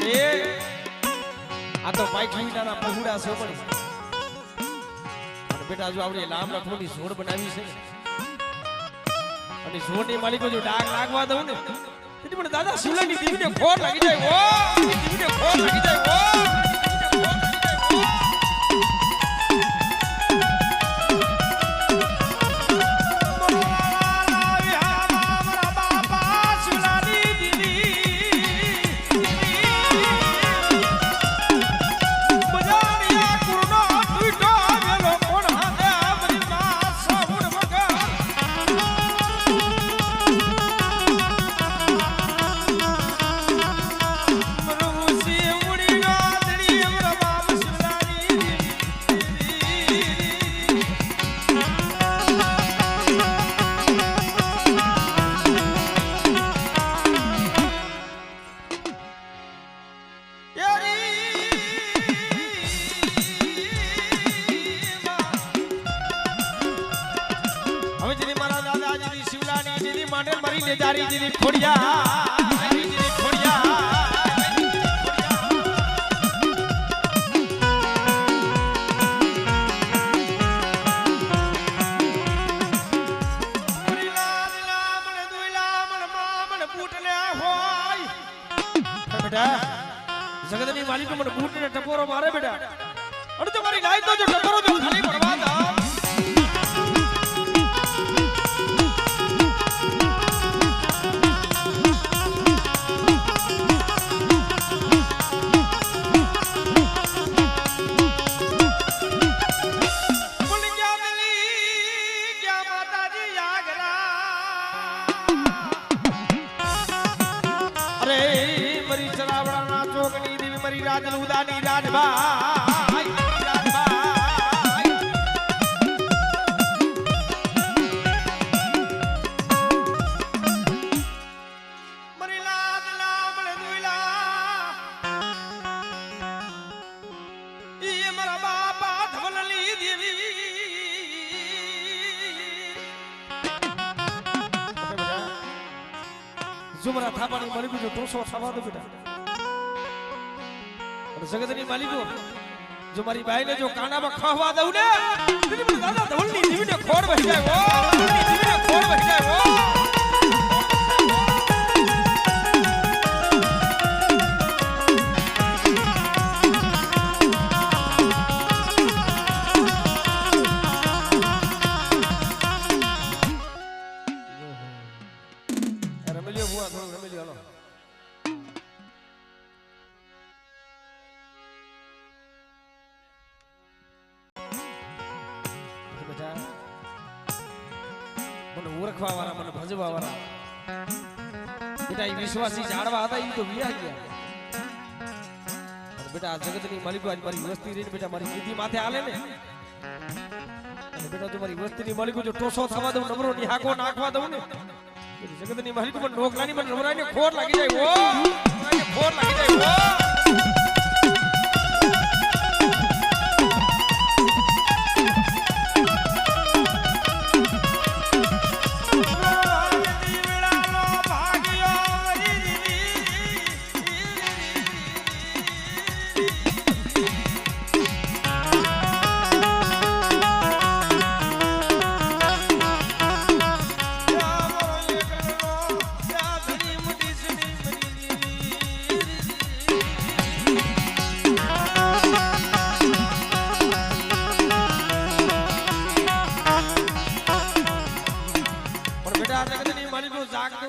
અરે આ તો પાઈઠીના પહોળા છે પણ અને બેટા જો આવડી લાંબ લખોની ઝોડ બનાવી છે અને ઝોડની માલિકો જો ડાઘ લાગવા દઉં ને તેથી પણ દાદા શિવલાની દીવીને ખોર લાગી જાય ઓ દીવીને ખોર લાગી જાય ઓ જારી દીદી ખોડિયા દીદી ખોડિયા બેટા જગતની માલિકો મને બૂટ ને ટકોરો મારે બેટા અરે તમારી લાઈટ તો જો ટકોરો જો ખાલી પડવા દો રાજલ ઉદાની રાજભાઈ મરી લાદ લામણે દુઈલા ઈ મારા બાપા ધવલલી દેવી જુમરા થાપાની મરી બીજો ટોસો થવા દો બેટા જગતની માલિકો જો મારી બાઈને જો કાનામાં ખાવા દઉં ને તેની દાદા ધવલની દીવીને ખોડ વહી જાય ઓ ધવલની દીવીને ખોડ વહી જાય ઓ રમેલિયો બુઆ થોડું રમેલિયો હાલો મને ઓળખવા વાળા મને ભજવા વાળા બેટા એ વિશ્વાસી જાણવા હતા એ તો વિયા ગયા બેટા આ જગતની માલિકો આજ મારી વસ્તી રહીને બેટા મારી નિધિ માથે આલે ને અને બેટા જો મારી વસ્તીની માલિકો જો ટોસો થવા દઉં નબરો નિહાકો નાખવા દઉં ને જગતની માલિકો મને નોકલાની મને નબરાઈને ખોર લાગી જાય ઓ ખોર લાગી જાય ઓ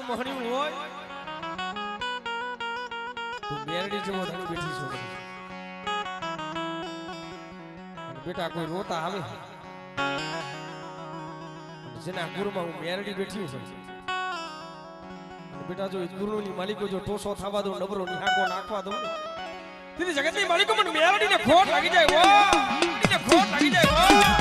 મોહણી હોય તું મેરડી જેવો ધણી બેઠી છો બેટા કોઈ રોતા આવે જેના ગુરુમાં હું મેરડી બેઠી છું બેટા જો ગુરુની માલિકો જો ટોસો થવા દો નબરો નિહાકો નાખવા દો તેથી જગતની માલિકો મને મેરડીને ખોટ લાગી જાય ઓ એને ખોટ લાગી જાય ઓ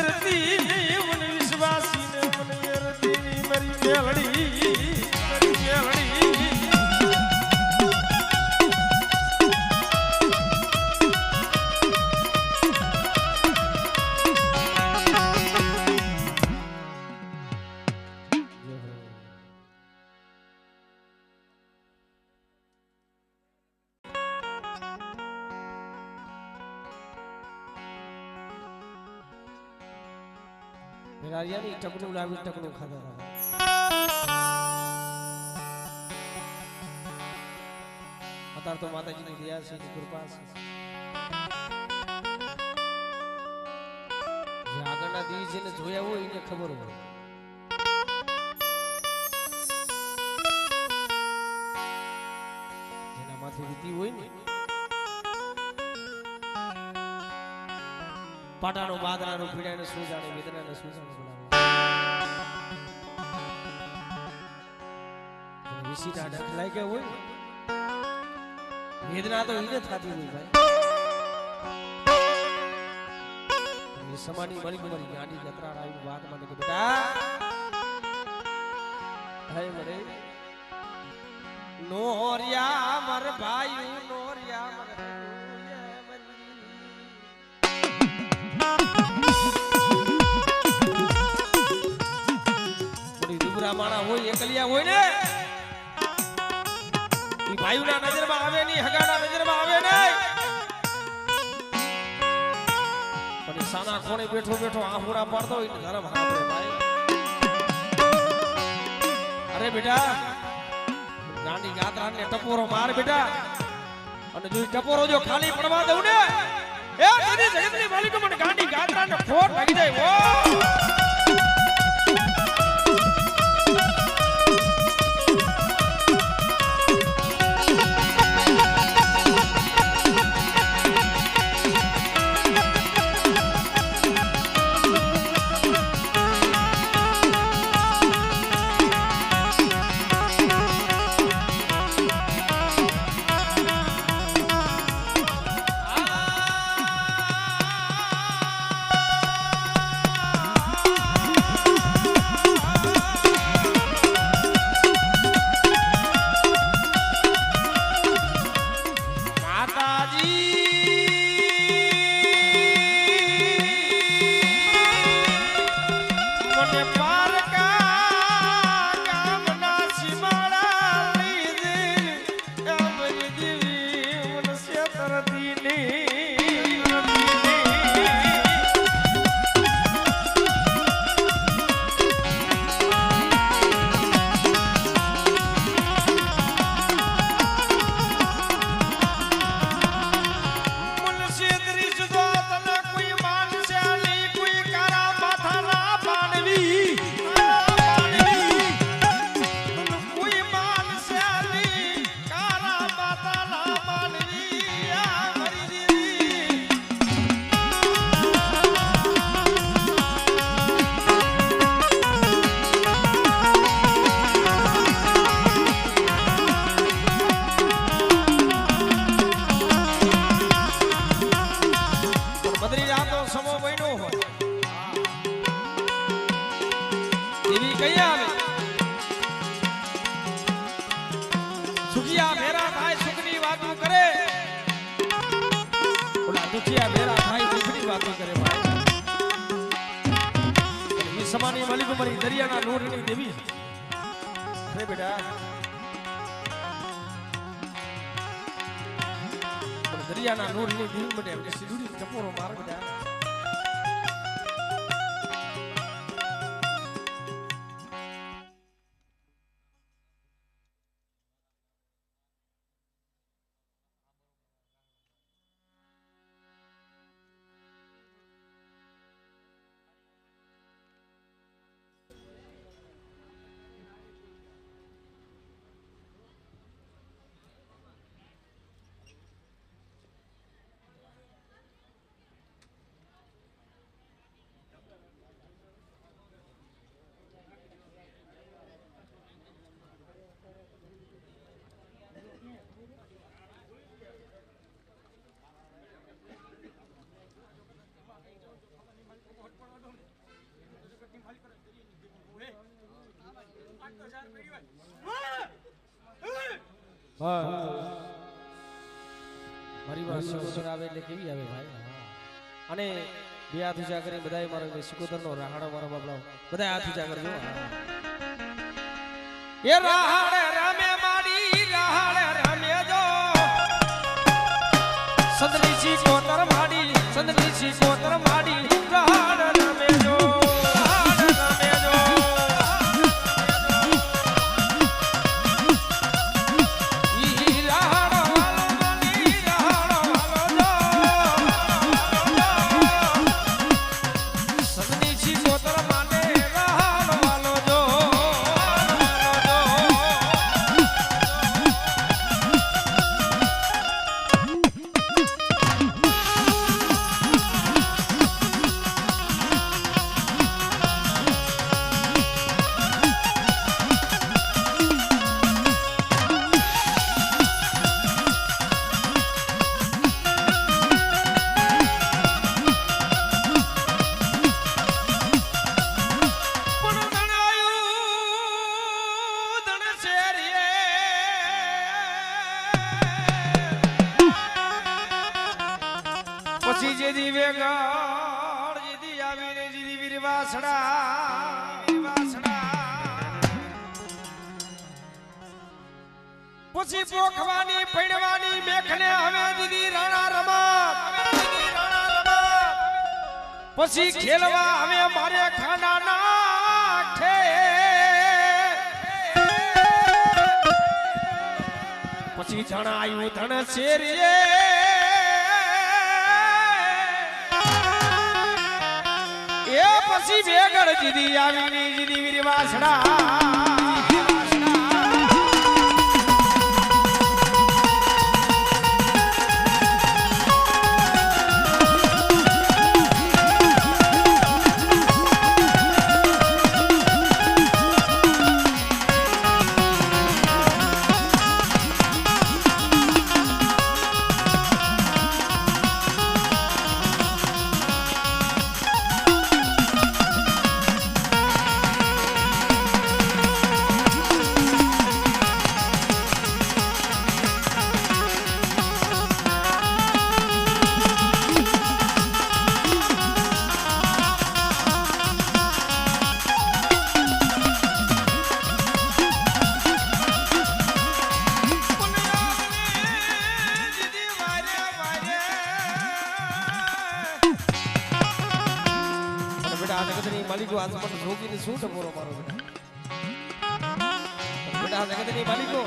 શરતી મન વિશ્વાસી ને મન વેરતી મારી મેલડી રારિયાની ટકનું લાવી ટકનું ખાધા અત્યારે તો માતાજીની દયા છે કૃપા છે જે આગળના દિવસ જેને જોયા હોય એને ખબર હોય જેના માથે વીતી હોય ને પાટાનો બાદરાનો પીડાને શું જાણે વેદનાને શું જાણે વિસીના ડખ લાગ્યા હોય વેદના તો એને થતી હોય ભાઈ સમાની મળી મારી ગાડી જત્રા આવી વાત મને કે બેટા હે મરે નોરિયા મર ભાઈ નોરિયા મર માણા હોય એકલિયા હોય ને ઈ ભાઈઓના નજરમાં આવે નહીં હગાના નજરમાં આવે નહીં પણ સાના કોણે બેઠો બેઠો આહુડા પાડતો હોય ધરમ હાંભળે ભાઈ અરે બેટા ગાંડી ગાતરાને ટપોરો માર બેટા અને જો ટપોરો જો ખાલી પડવા દઉં ને એ દીદી જગતની માલિકો મને ગાંડી ગાતરાને ખોટ લાગી જાય ઓ સુખિયા ભેરા થાય સુખની વાતો કરે ઓલા દુખિયા ભેરા થાય દુખની વાતો કરે ભાઈ એ સમાની મલિક મારી દરિયાના નૂરની દેવી અરે બેટા દરિયાના નૂરની દેવી માટે એમને સીધુડી ટપોરો માર બેટા હા મારી વાત સિકોતર આવે એટલે કેવી આવે ભાઈ અને બે હાથ ઊંચા કરી બધાય મારો સિકોતર નો રાહાડો મારો બાપડો બધાય હાથ ઊંચા કરજો એ રાહાડે રામે માડી રાહાડે રામે જો સંદલી સિકોતર માડી સંદલી સિકોતર માડી રાહાડે રામે જો પછી જેદી વેગાડ જેદી આવીને જેદી વીરવાસડા પછી પોખવાની પૈણવાની મેખને હવે દીદી રાણા રમત પછી ખેલવા હવે મારે ખાના નાખે પછી જણાયું ધણ શેરીએ એ પછી વેગડ જીદી આવીની જીદી વીરવાસડા માલિકો આજ મને રોગીને શું ટપોરો મારો બેટા જગતની માલિકો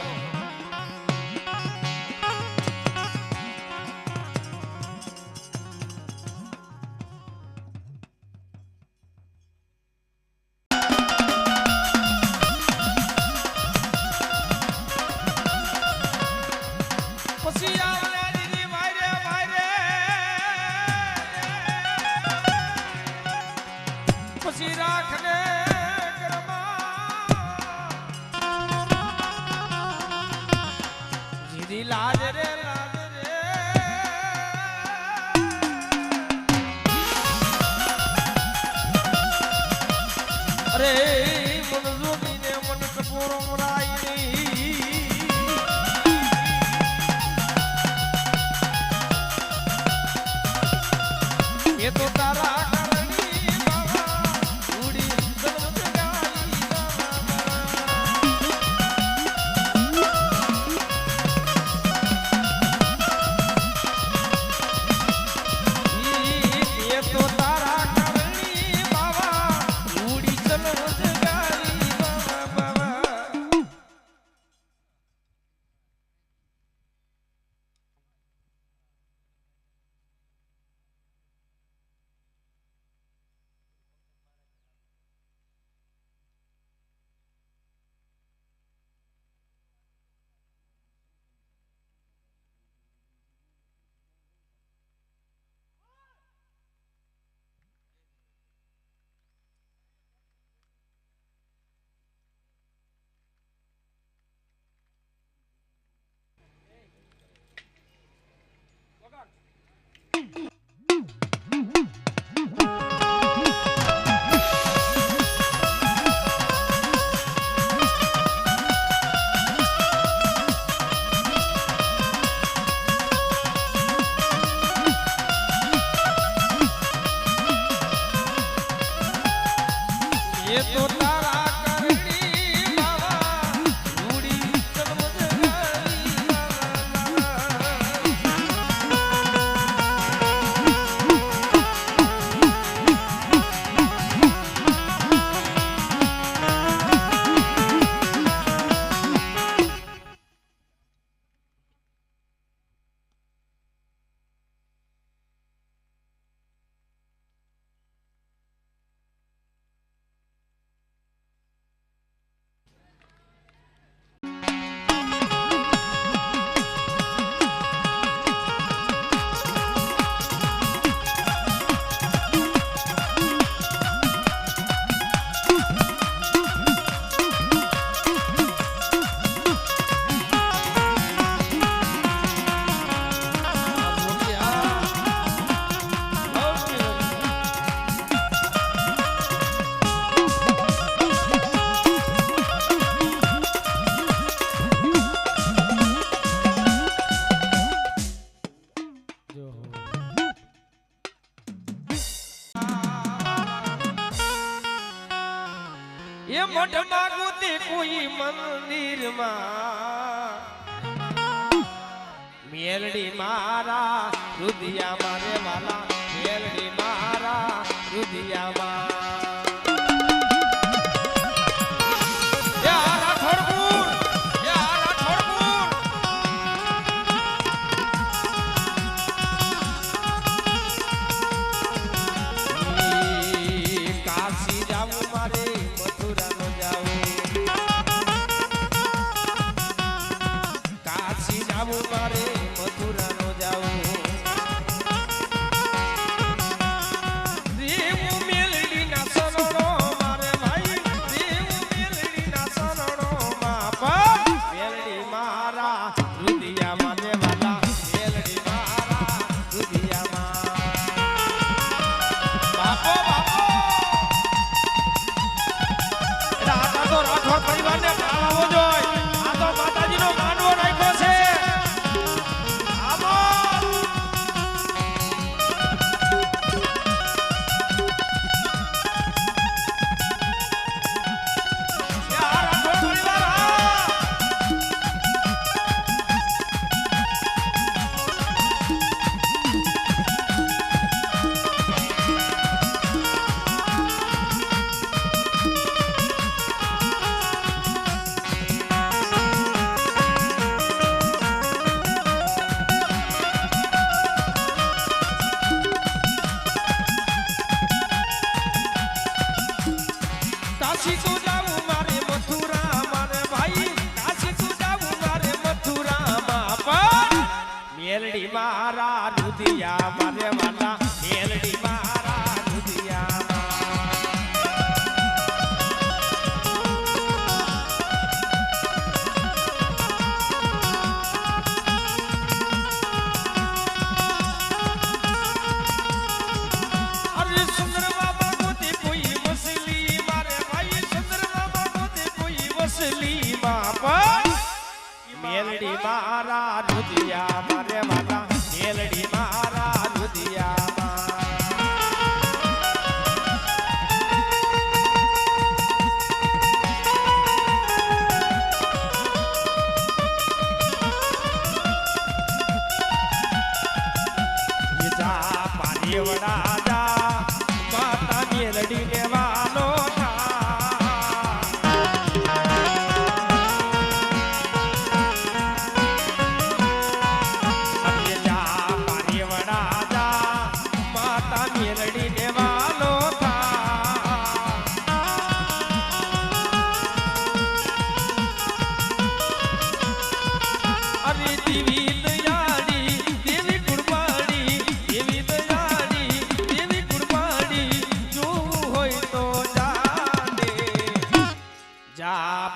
પછી પછી રાખને જીદી લાજ રે અરે મન જોગીને મન કપોરો મરાઈ એ તો તારા તો તારા કરણી બાવા ઉડી ચલો ये तो तारा करनी बाबा रूड़ी जन्म जगाई ये मठ मांगू ते कोई मंदिर मेलडी मारा रुदिया मारे वाला मेलडी मारा रुदिया काशी जाऊं मारे मथुरा न जाऊं काशी जाऊं मारे मथुरा न जाऊं देव मेलडी ना सरणो मारे भाई देव मेलडी ना सरणो बापा मेलडी मारा रुदिया मारे वाला मेलडी मारा रुदिया बापो बापो राठौर परिवार ने આવો જોઈ આ તો માતાજીનો માંડવો રાખ્યો છે આવો યાર રાઠૌર પરિવાર काशी तो जाऊं मारे मथुरा मारे भाई काशी तो जाऊं मारे मथुरा बापा मेलडी मारा रुदिया मारे वाला मेलडी मारा रुदिया अरे सुंदर बाबा गोते कोई मछली मछली बापा मेलडी मारा रुदिया मारे वाला मेलडी मारा रुदिया ये जा पारीवड़ा जा माता मेलडी ने वालो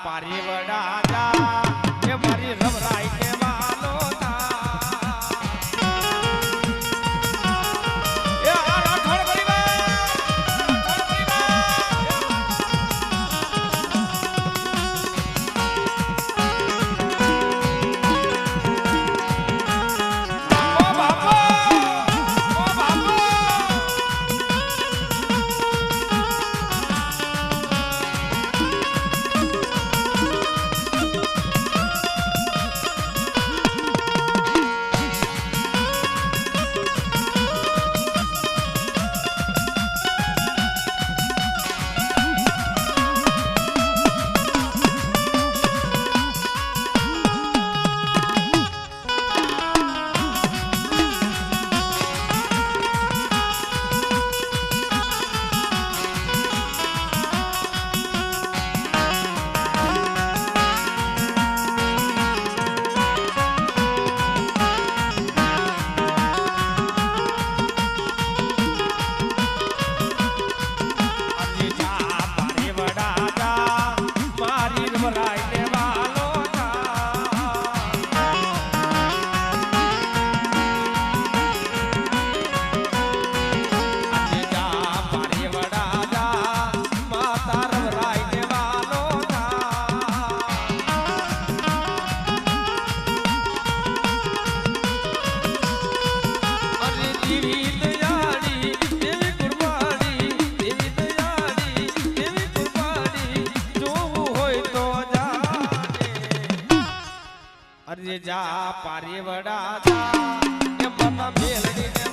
पारीवड़ा जा ये मारी रवराई के वालो था ये राठौर परिवार રે જા પારે વડા જા એ મત મેલડી ને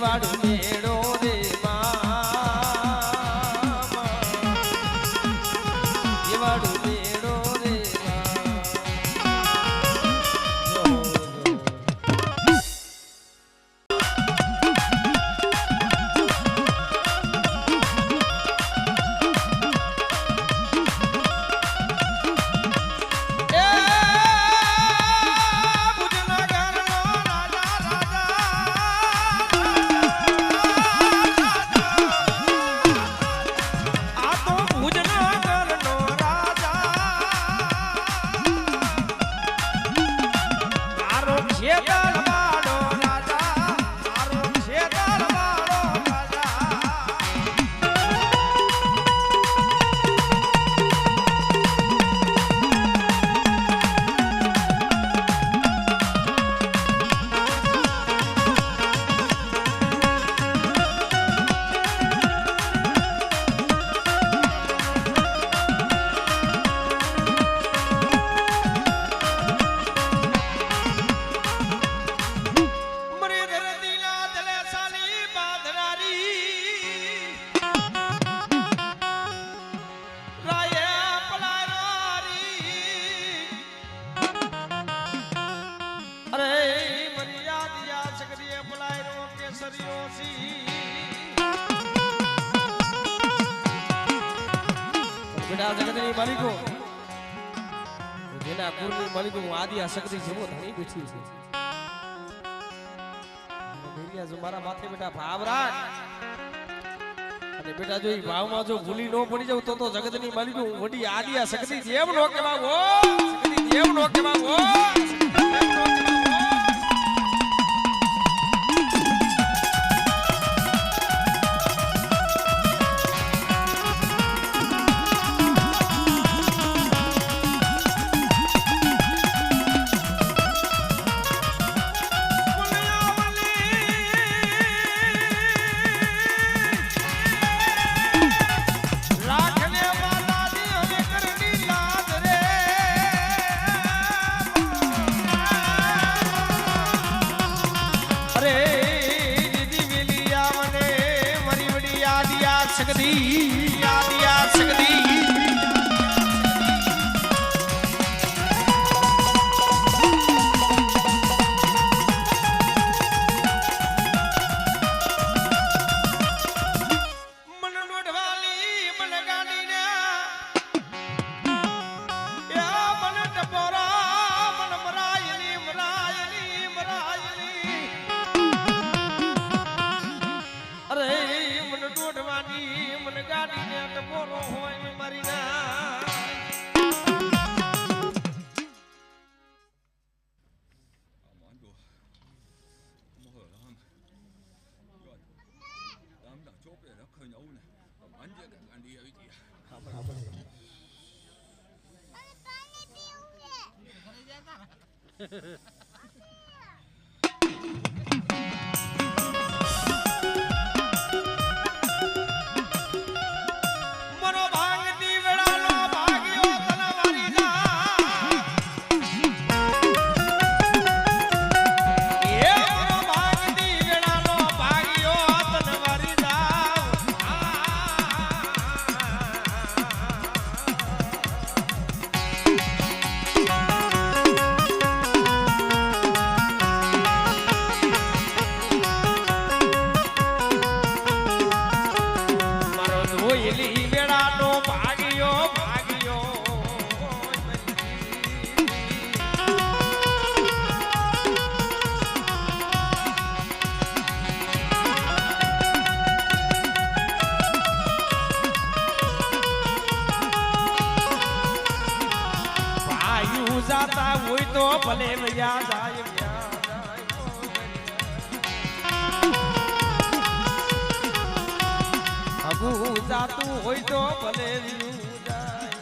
વાલો મેળો રે જેવાડું મેળો રે જગતની માલિકો જેના કુળની માલિકો હું આદિ આ શક્તિ જેવો ધણી બેઠી છે બેરિયા જો મારા માથે બેટા ભાવ રાખ અને બેટા જો ઈ ભાવમાં જો ભૂલી ન પડી જાવ તો જગતની માલિકો હું વડી આદિ આ શક્તિ જેમ નો કહેવાવ હો શક્તિ જેમ નો કહેવાવ હો ભલે વયા જાય હગુ જાતું હોય તો ભલે જાય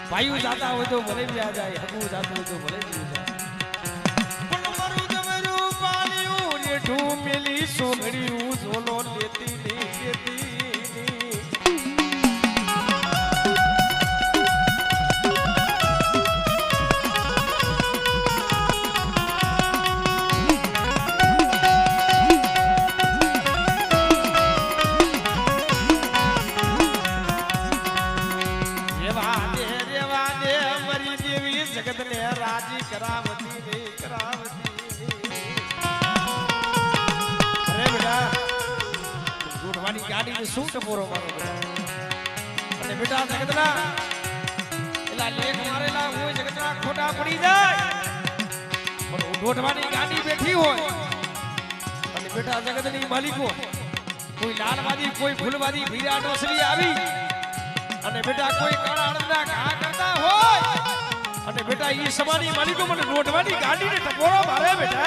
ભાઈઓ જાતા હોય તો ભલે વ્યા જાય હગુ જાતું હોય તો ભલે જાય પણ મારું જમરું પાણીયું રેઠું મેલી સોગડ્યું ઝોલો લેતી ની લેતી રાજી કરાવતી ને કરાવતી અરે બેટા ગોઠવાની ગાડી ને શું ટપોરો મારો બેટા અને બેટા જગતના એલા લેખ મારેલા હોય જગતના ખોટા પડી જાય પણ ગોઠવાની ગાડી બેઠી હોય અને બેટા જગતની માલિકો કોઈ લાલવાદી કોઈ ફૂલવાદી ભીરા ડોસરી આવી અને બેટા કોઈ કાળા અણના ઘા કરતા હોય અને બેટા ઈ સમાની માલિકો મને રોટવાની ગાડીને ટપોરો મારે બેટા